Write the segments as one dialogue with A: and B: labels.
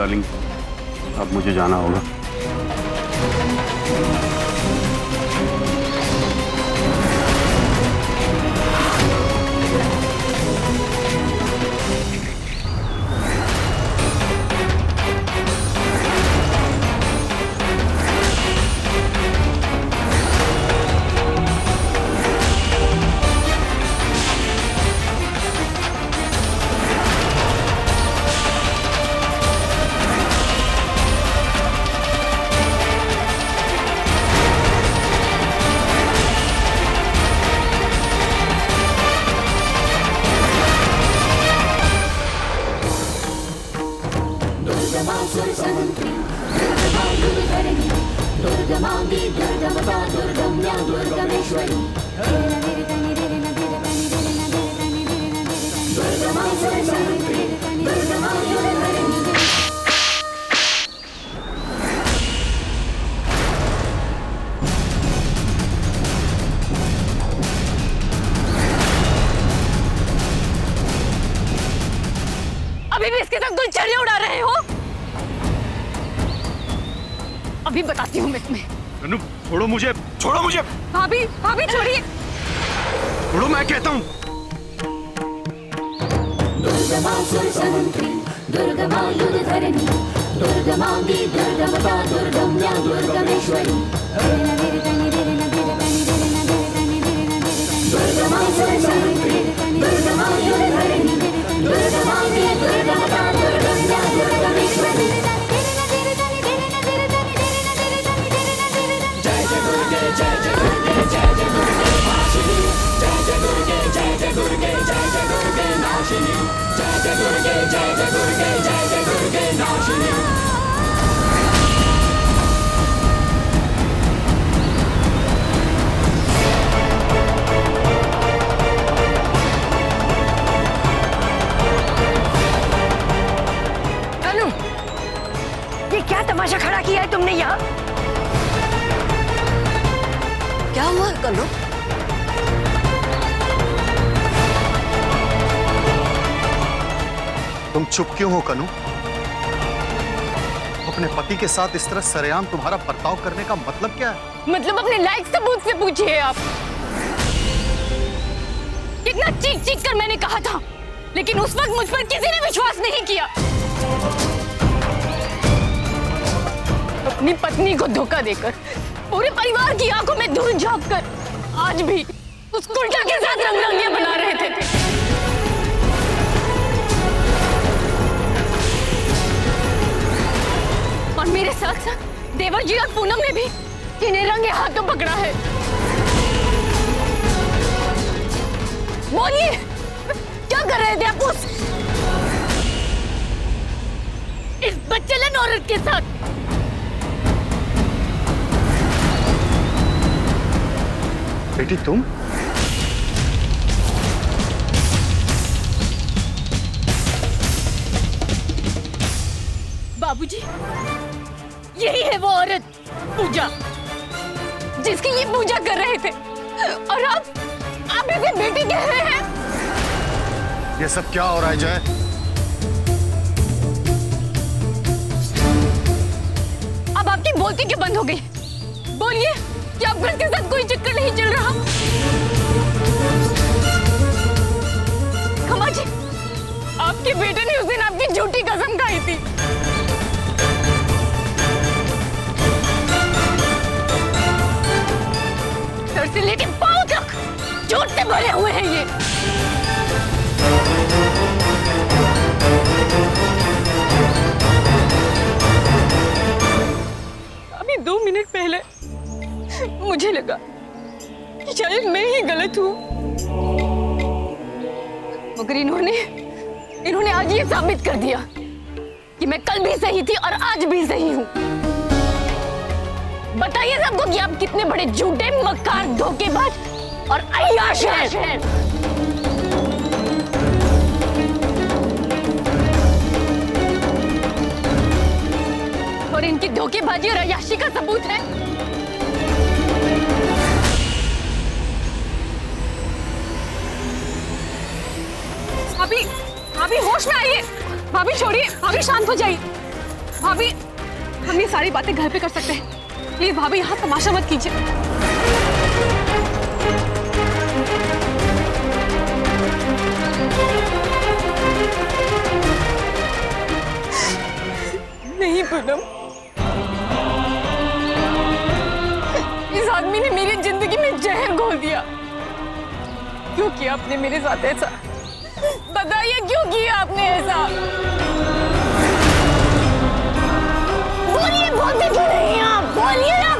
A: Darling, अब मुझे जाना होगा।
B: अभी भी इसके साथ गुलछड़ियां उड़ा रहे हो? अभी बताती हूँ मैं तुम्हें।
A: अनु, छोड़ो मुझे, छोड़ो मुझे।
B: भाभी, भाभी छोड़िए।
A: छोड़ो, मैं कहता हूँ।
B: अनु, ये क्या तमाशा खड़ा किया है तुमने यहाँ? क्या हुआ कनु?
C: तुम चुप क्यों हो कनु? अपने पति के साथ इस तरह सरेआम तुम्हारा बर्ताव करने का मतलब क्या है?
B: मतलब अपने लायक सबूत से पूछिए आप। कितना चीख चीख कर मैंने कहा था, लेकिन उस वक्त मुझ पर किसी ने विश्वास नहीं किया। अपनी पत्नी को धोखा देकर, पूरे परिवार की आंखों में धूल झांककर आज भी उस कुंडा के साथ रंग-रंगियां बना रहे थे। और मेरे साथ साथ देवर जी और पूनम ने भी इन्हें रंगे हाथों पकड़ा है। बोलिए, क्या कर रहे थे आप इस बच्चेलन औरत के साथ?
C: बेटी तुम?
B: बाबूजी, यही है वो औरत पूजा, जिसकी ये पूजा कर रहे थे, और आप इसे बेटी कह रहे हैं?
C: ये सब क्या हो रहा है जय?
B: अब आपकी बोलती क्यों बंद हो गई? बोलिए, क्या आपके इसके साथ कोई चक्कर नहीं चल रहा? खमा जी, आपके बेटे ने उस दिन आपकी झूठी कसम खाई थी। सर से लेके पांव तक झूठ से भरे हुए हैं ये। अभी 2 मिनट पहले मुझे लगा कि शायद मैं ही गलत हूँ, मगर इन्होंने आज ये साबित कर दिया कि मैं कल भी सही थी और आज भी सही हूँ। बताइए सबको कि आप कितने बड़े झूठे, मक्कार, धोखेबाज और अय्याश हैं। और इनकी धोखेबाजी और अय्याशी का सबूत है भाभी, भाभी होश में आइए। भाभी छोड़िए, भाभी शांत हो जाइए। भाभी, हम ये सारी बातें घर पे कर सकते हैं। प्लीज भाभी, यहाँ तमाशा मत कीजिए। नहीं पूनम, इस आदमी ने मेरी जिंदगी में जहर घोल दिया। क्यों किया आपने मेरे साथ ऐसा? बताइए क्यों किया आपने ऐसा? बोलिए, बोलते क्यों नहीं आप? बोलिए ना।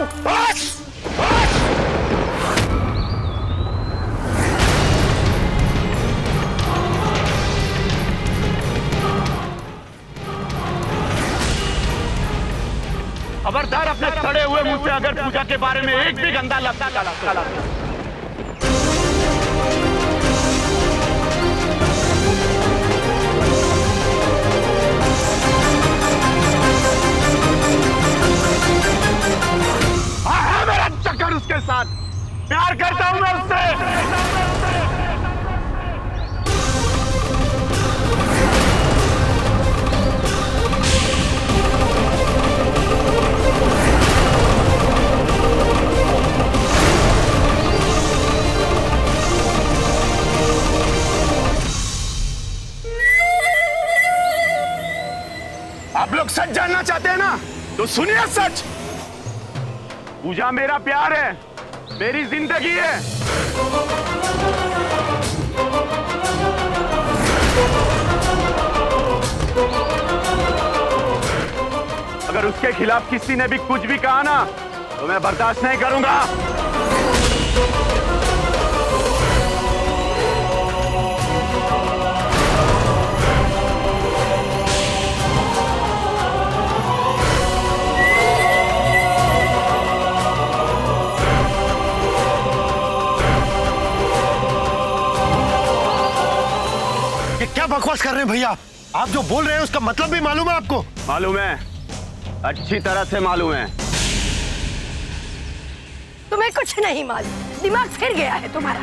A: खबरदार अपने सड़े हुए मुंह से अगर पूजा के बारे में एक भी गंदा लफ्ज निकाला। है मेरा चक्कर उसके साथ, प्यार करता हूं मैं उससे। आप लोग सच जानना चाहते हैं ना, तो सुनिए सच। पूजा मेरा प्यार है, मेरी जिंदगी है। अगर उसके खिलाफ किसी ने भी कुछ भी कहा ना, तो मैं बर्दाश्त नहीं करूंगा।
C: क्या बकवास कर रहे हैं भैया? आप जो बोल रहे हैं उसका मतलब भी मालूम है आपको?
A: मालूम है, अच्छी तरह से मालूम है।
D: तुम्हें कुछ नहीं मालूम, दिमाग फिर गया है तुम्हारा।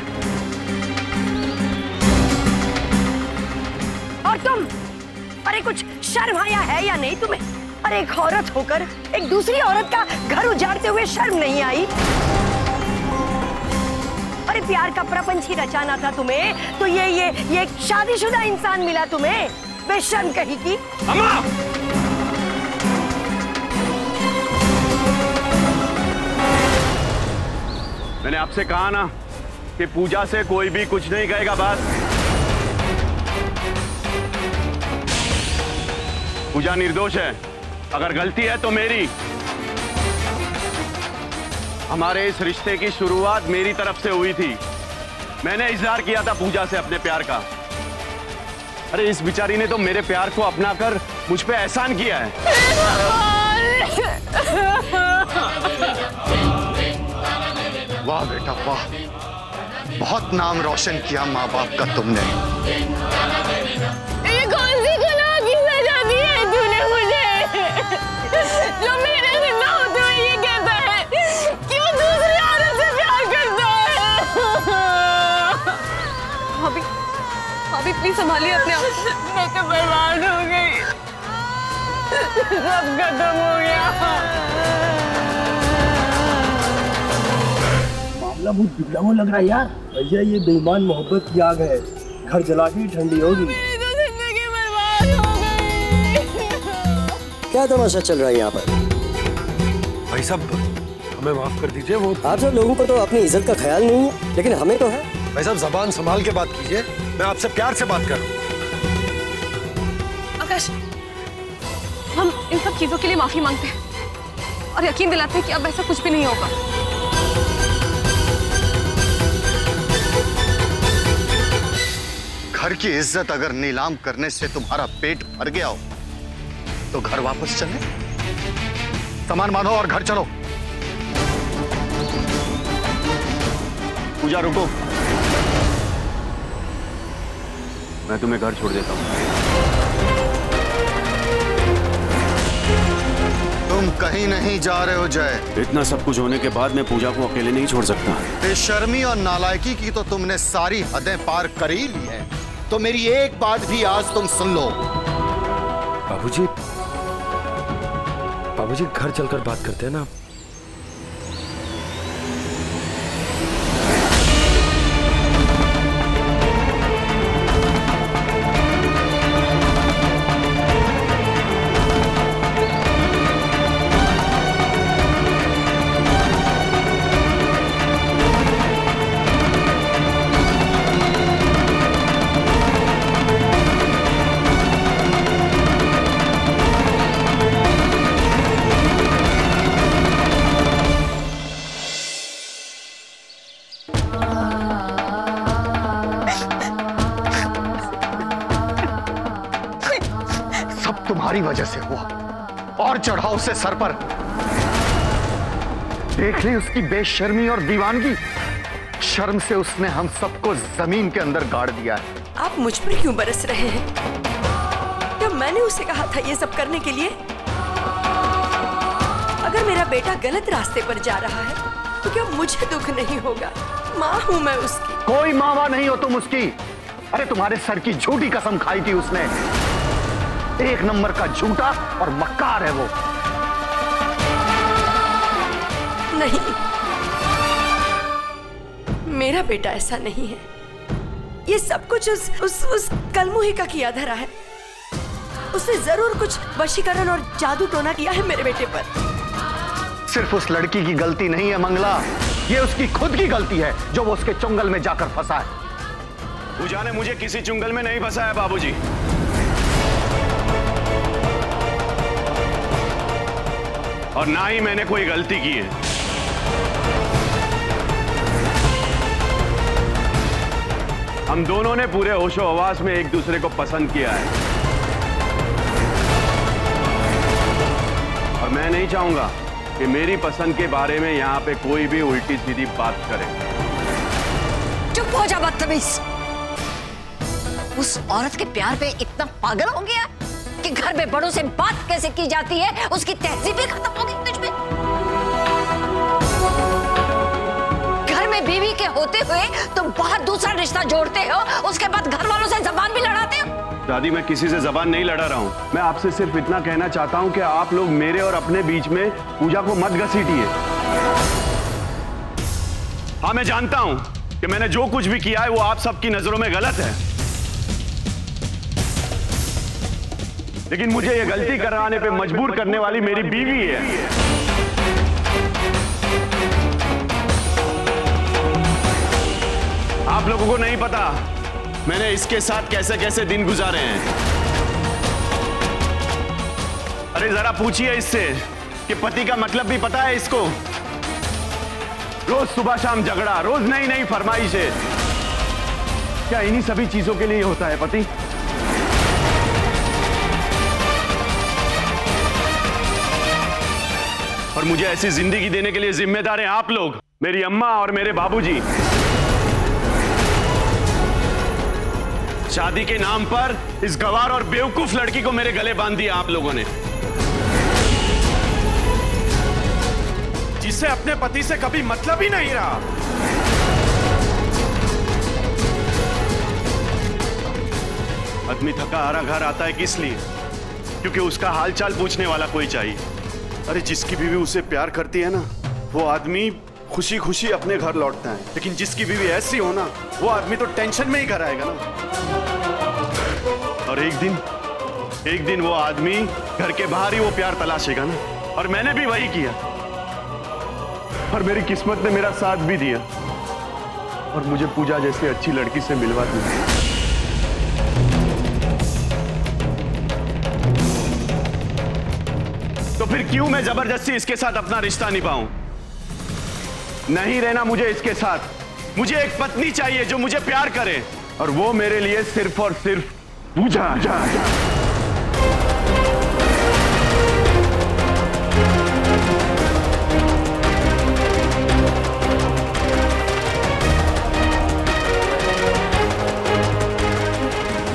D: और तुम, अरे कुछ शर्म आया है या नहीं तुम्हें? अरे एक औरत होकर एक दूसरी औरत का घर उजाड़ते हुए शर्म नहीं आई? अरे प्यार का प्रपंच ही रचाना था तुम्हें, तो ये एक शादीशुदा इंसान मिला तुम्हें, बेशर्म कहीं की।
A: अम्मा! मैंने आपसे कहा ना कि पूजा से कोई भी कुछ नहीं कहेगा। बस पूजा निर्दोष है, अगर गलती है तो मेरी। हमारे इस रिश्ते की शुरुआत मेरी तरफ से हुई थी। मैंने इजहार किया था पूजा से अपने प्यार का। अरे इस बेचारी ने तो मेरे प्यार को अपना कर मुझ पे एहसान किया है।
C: वाह बेटा वाह, बहुत नाम रोशन किया माँ बाप का तुमने।
B: ये कौन सी गुनाह की सजा दी है तूने मुझे, जो मेरे से ना होते हुए ये कहता है क्यों दूसरी औरत से प्यार करता है। भाभी, भाभी प्लीज संभालिए अपने आप। मैं तो बर्बाद हो गई, सब खत्म हो गया।
E: मामला बहुत बिगड़ा हुआ लग रहा है यार। भैया ये बेईमान मोहब्बत की आग है, घर जला के ठंडी होगी।
B: मेरी तो जिंदगी बर्बाद हो गई।
F: क्या तमाशा चल रहा है यहाँ पर?
E: भाई साहब हमें माफ कर दीजिए। वो
F: आप सब लोगों को तो अपनी इज्जत का ख्याल नहीं है, लेकिन हमें तो है।
E: भाई साहब जबान संभाल के बात कीजिए, मैं आपसे प्यार से बात कर रहा हूँ।
B: आकाश, हम इन सब चीजों के लिए माफी मांगते हैं और यकीन दिलाते हैं कि अब ऐसा कुछ भी नहीं होगा।
C: घर की इज्जत अगर नीलाम करने से तुम्हारा पेट भर गया हो तो घर वापस चले, सामान बांधो और घर चलो।
A: पूजा रुको, मैं तुम्हें घर छोड़ देता हूँ।
C: तुम कहीं नहीं जा रहे हो जय।
A: इतना सब कुछ होने के बाद मैं पूजा को अकेले नहीं छोड़ सकता।
C: बेशर्मी और नालायकी की तो तुमने सारी हदें पार कर ही ली है, तो मेरी एक बात भी आज तुम सुन लो।
E: बाबूजी बाबूजी घर चलकर बात करते हैं ना।
C: तुम्हारी वजह से हुआ और चढ़ाओ उसे सर पर। देख ली उसकी बेशर्मी और दीवानगी। शर्म से उसने हम सबको जमीन के अंदर गाड़ दिया है।
D: आप मुझ पर क्यों बरस रहे हैं? क्या मैंने उसे कहा था ये सब करने के लिए? अगर मेरा बेटा गलत रास्ते पर जा रहा है तो क्या मुझे दुख नहीं होगा? माँ हूं मैं उसकी।
C: कोई मावा नहीं हो तुम उसकी। अरे तुम्हारे सर की झूठी कसम खाई थी उसने। एक नंबर का झूठा और मक्कार है वो।
D: नहीं, मेरा बेटा ऐसा नहीं है। ये सब कुछ उस कलमुही का किया धरा है। उसने जरूर कुछ वशीकरण और जादू टोना किया है मेरे बेटे पर।
C: सिर्फ उस लड़की की गलती नहीं है मंगला, ये उसकी खुद की गलती है जो वो उसके चुंगल में जाकर फंसा है।
A: पूजा ने मुझे किसी चुंगल में नहीं फंसाया बाबूजी। और ना ही मैंने कोई गलती की है। हम दोनों ने पूरे होशो हवास में एक दूसरे को पसंद किया है और मैं नहीं चाहूंगा कि मेरी पसंद के बारे में यहाँ पे कोई भी उल्टी सीधी बात करे।
G: चुप हो जा बदतमीज। उस औरत के प्यार पे इतना पागल हो गया कि घर में बड़ों से बात कैसे की जाती है उसकी तहजीब भी खत्म हो गई तुझमें। घर में बीवी के होते हुए तुम बाहर दूसरा रिश्ता जोड़ते हो, उसके बाद घर वालों से जबान भी लड़ाते हो।
A: दादी मैं किसी से जबान नहीं लड़ा रहा हूँ। मैं आपसे सिर्फ इतना कहना चाहता हूँ कि आप लोग मेरे और अपने बीच में पूजा को मत घसीटिए। हाँ मैं जानता हूँ कि मैंने जो कुछ भी किया है वो आप सबकी नजरों में गलत है, लेकिन मुझे ये गलती कराने पे मजबूर करने वाली मेरी बीवी है। आप लोगों को नहीं पता मैंने इसके साथ कैसे कैसे दिन गुजारे हैं। अरे जरा पूछिए इससे कि पति का मतलब भी पता है इसको। रोज सुबह शाम झगड़ा, रोज नई नई फरमाइशें। क्या इन्हीं सभी चीजों के लिए होता है पति? और मुझे ऐसी जिंदगी देने के लिए जिम्मेदार हैं आप लोग, मेरी अम्मा और मेरे बाबूजी। शादी के नाम पर इस गवार और बेवकूफ लड़की को मेरे गले बांध दिया आप लोगों ने, जिससे अपने पति से कभी मतलब ही नहीं रहा। आदमी थका हारा घर आता है किस लिए? क्योंकि उसका हालचाल पूछने वाला कोई चाहिए। अरे जिसकी बीवी उसे प्यार करती है ना, वो आदमी खुशी खुशी अपने घर लौटता है, लेकिन जिसकी बीवी ऐसी हो ना, वो आदमी तो टेंशन में ही घर आएगा ना। और एक दिन वो आदमी घर के बाहर ही वो प्यार तलाशेगा ना। और मैंने भी वही किया और मेरी किस्मत ने मेरा साथ भी दिया और मुझे पूजा जैसी अच्छी लड़की से मिलवा दिया। तो फिर क्यों मैं जबरदस्ती इसके साथ अपना रिश्ता निभाऊं? नहीं रहना मुझे इसके साथ। मुझे एक पत्नी चाहिए जो मुझे प्यार करे, और वो मेरे लिए सिर्फ और सिर्फ पूजा।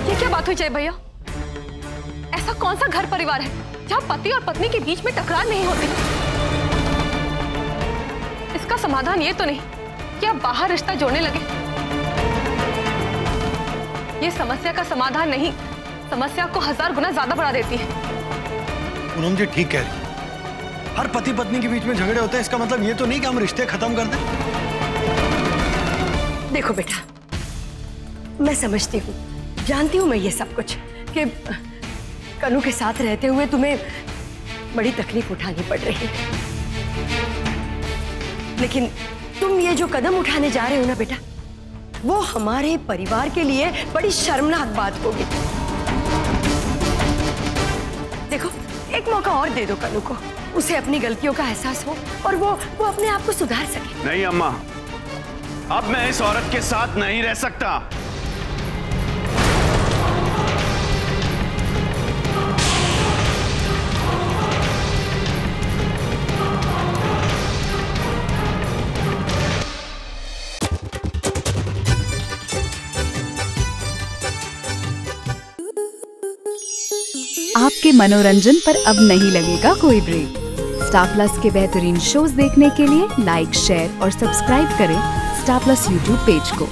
B: ये क्या बात हुई जय भैया? ऐसा कौन सा घर परिवार है जहाँ पति और पत्नी के बीच में टकरार नहीं होती? इसका समाधान ये तो नहीं कि आप बाहर रिश्ता जोड़ने लगे। ये समस्या का समाधान नहीं, समस्या को 1000 गुना ज्यादा बढ़ा देती है।
H: पूनम जी ठीक कह रही है। हर पति पत्नी के बीच में झगड़े होते हैं, इसका मतलब ये तो नहीं कि हम रिश्ते खत्म कर दें।
D: देखो बेटा, मैं समझती हूँ, जानती हूँ मैं ये सब कुछ कि कनू के साथ रहते हुए तुम्हें बड़ी तकलीफ उठानी पड़ रही है, लेकिन तुम ये जो कदम उठाने जा रहे हो ना बेटा, वो हमारे परिवार के लिए बड़ी शर्मनाक बात होगी। देखो, एक मौका और दे दो कनू को, उसे अपनी गलतियों का एहसास हो और वो अपने आप को सुधार सके।
A: नहीं अम्मा, अब मैं इस औरत के साथ नहीं रह सकता।
I: आपके मनोरंजन पर अब नहीं लगेगा कोई ब्रेक। स्टार प्लस के बेहतरीन शोज देखने के लिए लाइक, शेयर और सब्सक्राइब करें स्टार प्लस यूट्यूब पेज को।